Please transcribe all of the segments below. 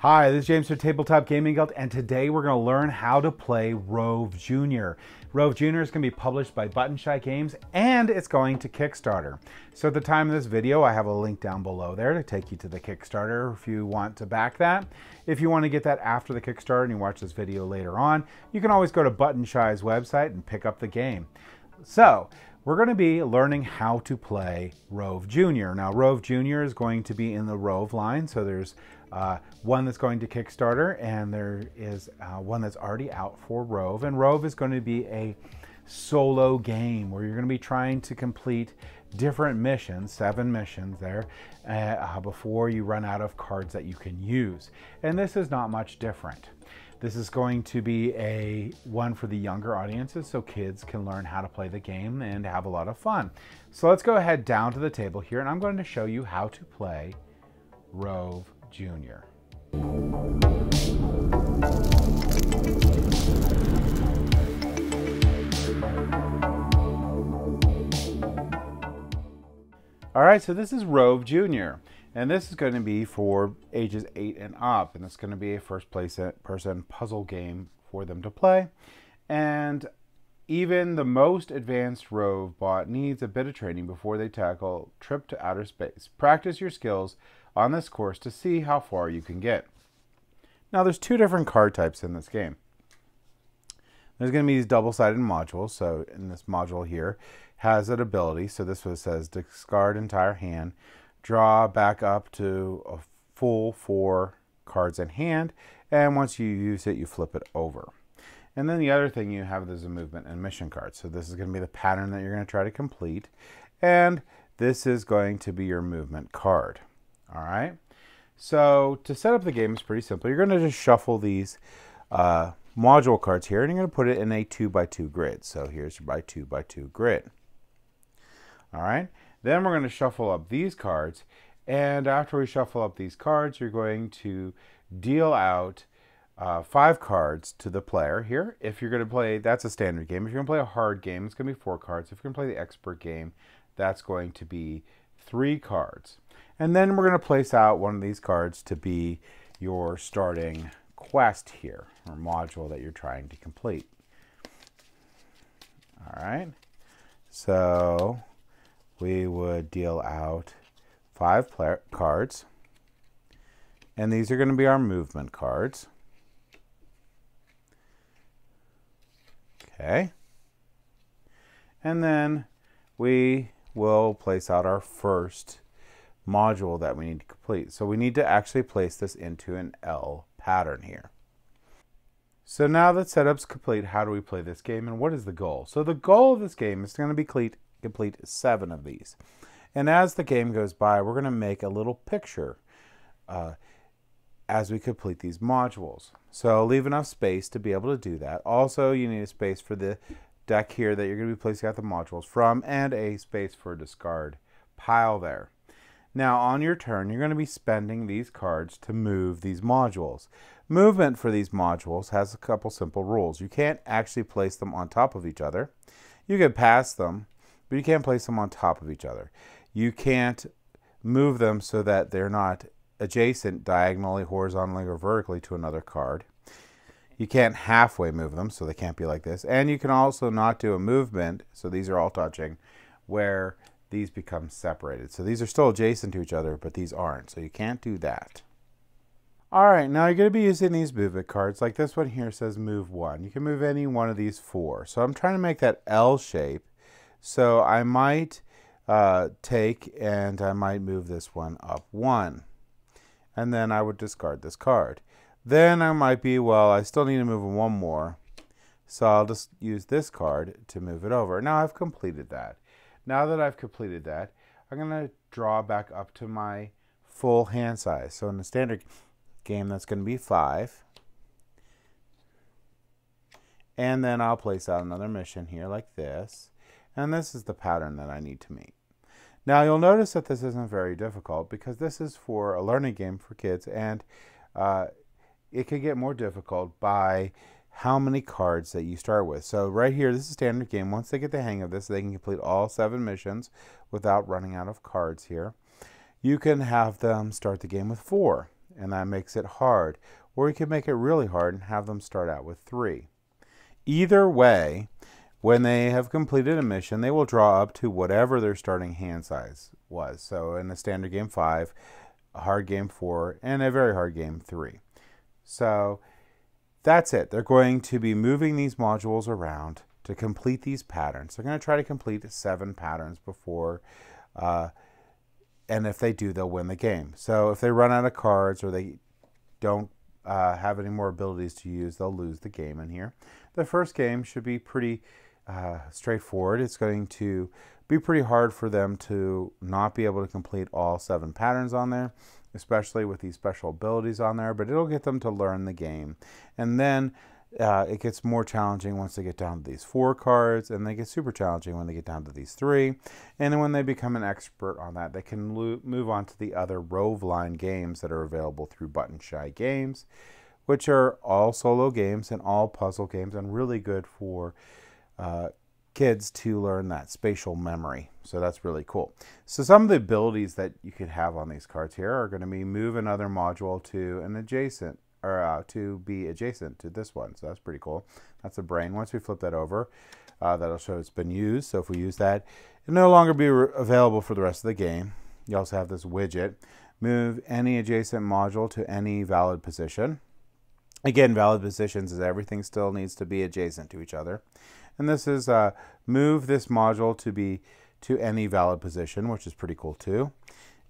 Hi, this is James from Tabletop Gaming Guild, and today we're going to learn how to play ROVE Jr. ROVE Jr. is going to be published by Button Shy Games, and it's going to Kickstarter. So at the time of this video, I have a link down below there to take you to the Kickstarter if you want to back that. If you want to get that after the Kickstarter and you watch this video later on, you can always go to Button Shy's website and pick up the game. So we're going to be learning how to play ROVE Jr. Now, ROVE Jr. is going to be in the ROVE line, so there's one that's going to Kickstarter, and there is one that's already out for ROVE. And ROVE is going to be a solo game where you're going to be trying to complete different missions, 7 missions there, before you run out of cards that you can use. And this is not much different. This is going to be one for the younger audiences, so kids can learn how to play the game and have a lot of fun. So let's go ahead down to the table here, and I'm going to show you how to play ROVE Jr. All right, so this is ROVE Jr. And this is going to be for ages 8 and up, and it's going to be a first-person puzzle game for them to play. And even the most advanced ROVE bot needs a bit of training before they tackle Trip to Outer Space. Practice your skills on this course to see how far you can get. Now, there's 2 different card types in this game. There's going to be these double-sided modules. So in this module here has an ability. So this one says discard entire hand, draw back up to a full 4 cards in hand, and once you use it, you flip it over. And then the other thing you have is a movement and mission card. So this is going to be the pattern that you're going to try to complete, and this is going to be your movement card. All right. So to set up the game is pretty simple. You're going to just shuffle these module cards here, and you're going to put it in a 2x2 grid. So here's your 2x2 grid. All right. Then we're going to shuffle up these cards, and after we shuffle up these cards, you're going to deal out 5 cards to the player here. If you're going to play, that's a standard game. If you're going to play a hard game, it's going to be 4 cards. If you're going to play the expert game, that's going to be 3 cards. And then we're going to place out one of these cards to be your starting quest here, or module that you're trying to complete. All right. So we would deal out 5 cards, and these are going to be our movement cards. Okay. And then we will place out our first module that we need to complete. So we need to actually place this into an L pattern here. So now that setup's complete, how do we play this game, and what is the goal? So the goal of this game is going to be complete 7 of these. And as the game goes by, we're going to make a little picture as we complete these modules. So leave enough space to be able to do that. Also, you need a space for the deck here that you're going to be placing out the modules from, and a space for a discard pile there. Now, on your turn, you're going to be spending these cards to move these modules. Movement for these modules has a couple simple rules. You can't actually place them on top of each other. You can pass them, but you can't place them on top of each other. You can't move them so that they're not adjacent diagonally, horizontally, or vertically to another card. You can't halfway move them, so they can't be like this. And you can also not do a movement, so these are all touching, where these become separated. So these are still adjacent to each other, but these aren't, so you can't do that. All right, now you're going to be using these movement cards. Like this one here says move 1. You can move any one of these 4. So I'm trying to make that L shape. So I might take and I might move this one up 1. And then I would discard this card. Then I might be, well, I still need to move 1 more. So I'll just use this card to move it over. Now I've completed that. Now that I've completed that, I'm going to draw back up to my full hand size. So in the standard game, that's going to be 5. And then I'll place out another mission here like this. And this is the pattern that I need to meet. Now you'll notice that this isn't very difficult because this is for a learning game for kids, and it can get more difficult by how many cards that you start with. So right here, this is a standard game. Once they get the hang of this, they can complete all 7 missions without running out of cards here. You can have them start the game with 4. and that makes it hard. Or you could make it really hard and have them start out with 3. Either way, when they have completed a mission, they will draw up to whatever their starting hand size was. So in a standard game, 5, a hard game, 4, and a very hard game, 3. So that's it. They're going to be moving these modules around to complete these patterns. They're going to try to complete 7 patterns before, and if they do, they'll win the game. So if they run out of cards or they don't have any more abilities to use, they'll lose the game in here. The first game should be pretty straightforward. It's going to be pretty hard for them to not be able to complete all 7 patterns on there, especially with these special abilities on there, but it'll get them to learn the game. And then it gets more challenging once they get down to these 4 cards, and they get super challenging when they get down to these 3. And then when they become an expert on that, they can move on to the other ROVE line games that are available through Button Shy Games, which are all solo games and all puzzle games, and really good for kids to learn that spatial memory. So that's really cool. So some of the abilities that you could have on these cards here are going to be move another module to an adjacent, or to be adjacent to this one. So that's pretty cool. That's a brain. Once we flip that over, that'll show it's been used. So if we use that, it'll no longer be available for the rest of the game. You also have this widget. Move any adjacent module to any valid position. Again, valid positions is everything still needs to be adjacent to each other. And this is move this module to be to any valid position, which is pretty cool too.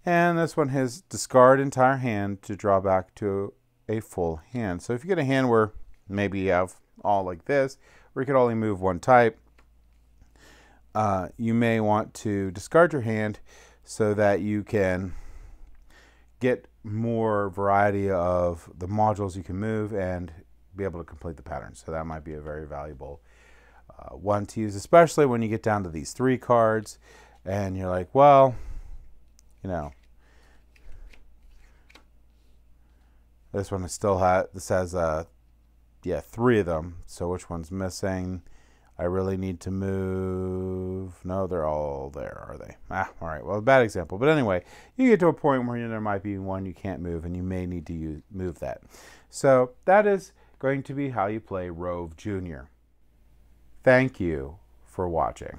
And this one has discard entire hand to draw back to a full hand. So if you get a hand where maybe you have all like this, or you could only move one type, you may want to discard your hand so that you can get more variety of the modules you can move and be able to complete the pattern. So that might be a very valuable one to use, especially when you get down to these 3 cards and you're like, well, you know, this one still has, this has 3 of them, so which one's missing? I really need to move. No, they're all there, are they? All right. Well, a bad example. But anyway, you get to a point where there might be one you can't move, and you may need to move that. So that is going to be how you play ROVE Jr. Thank you for watching.